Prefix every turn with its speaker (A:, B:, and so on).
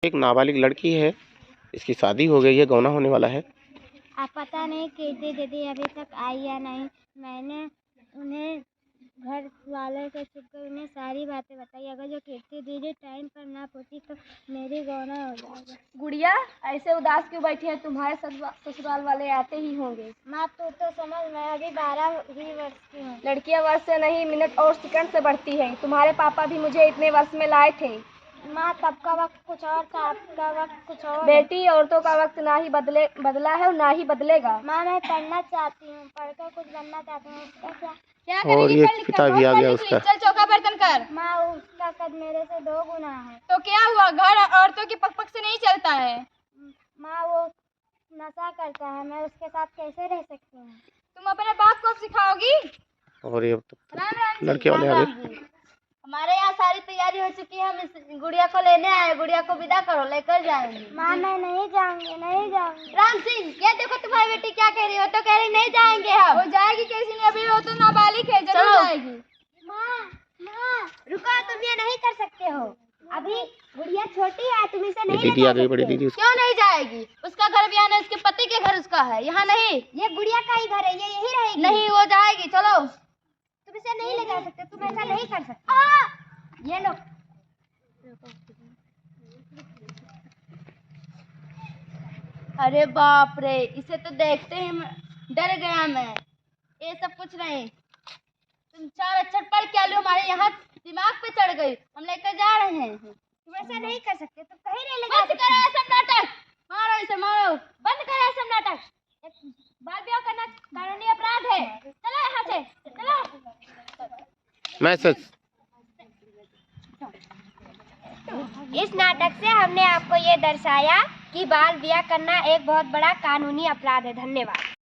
A: एक नाबालिग लड़की है, इसकी शादी हो गई है, गौना होने वाला है।
B: आप पता नहीं कीर्ति दीदी अभी तक आई या नहीं। मैंने उन्हें घर वाले से छुपकर उन्हें सारी बातें बताई। अगर जो कीर्ति दीदी टाइम पर ना पहुंची तो मेरी गौना हो जाएगा।
C: गुड़िया ऐसे उदास क्यों बैठी है? तुम्हारे ससुराल वाले आते ही होंगे।
B: माँ तू तो समझ, मैं अभी 12 ही वर्ष की हूँ।
C: लड़कियां वर्ष से नहीं, मिनट और सेकंड से बढ़ती है। तुम्हारे पापा भी मुझे इतने वर्ष में लाए थे।
B: माँ तब का वक्त कुछ और था, अब का वक्त कुछ और।
C: बेटी, औरतों का वक्त ना ही बदला है और ना ही बदलेगा।
B: माँ मैं पढ़ना चाहती हूँ, पढ़कर कुछ बनना चाहती हूँ। उसका क्या
A: और ये पिता भी आ गया उसका।
C: चल चौका बर्तन कर।
B: माँ उसका कद मेरे से 2 गुना है।
C: तो क्या हुआ, घर औरतों के पग से नहीं चलता है।
B: माँ वो नशा करता है, मैं उसके साथ कैसे रह सकती हूँ?
C: तुम अपने बाप को सिखाओगी?
A: और ये
C: राम
A: लड़के वाले आ गए।
C: हमारे यहाँ सारी तैयारी हो चुकी है, हम इस गुड़िया को लेने आए। गुड़िया को विदा करो, लेकर जाएंगे।
B: माँ मैं नहीं जाऊंगी, नहीं जाऊंगी।
C: राम सिंह, ये देखो तुम्हारी बेटी क्या कह रही हो, तो कह रही नहीं जाएंगे हम। वो जाएगी कैसी नहीं, अभी वो तो नाबालिग है, जरूर जाएगी।
B: माँ रुको, तुम ये नहीं कर सकते हो, अभी गुड़िया छोटी है, तुम इसे नहीं
A: दीदी आ गई, बड़ी दीदी।
C: क्यों नहीं जाएगी? उसका घर भी आना, उसके पति के घर उसका है, यहाँ नहीं।
B: ये गुड़िया का ही घर है, ये यही रहेगी।
C: नहीं, वो जाएगी, चलो।
B: तुम इसे नहीं ले जा सकते, तुम ऐसा नहीं कर सकते। ये लो।
C: अरे बाप रे, इसे तो देखते ही डर गया मैं। ये सब कुछ नहीं, तुम 4 अक्षर पढ़ क्या लो, हमारे यहाँ दिमाग पे चढ़ गई। हम लेकर जा रहे हैं।
B: तुम ऐसा नहीं कर सकते, तुम कहीं नहीं ले जा सकते।
C: बंद करो ये सब नाटक, मारो इसे, मारो। बंद करो ये सब नाटक। बाल ब्याह करना कानूनी अपराध है। चलो यहाँ से, चलो।
A: मैसेज।
B: इस नाटक से हमने आपको ये दर्शाया कि बाल ब्याह करना एक बहुत बड़ा कानूनी अपराध है। धन्यवाद।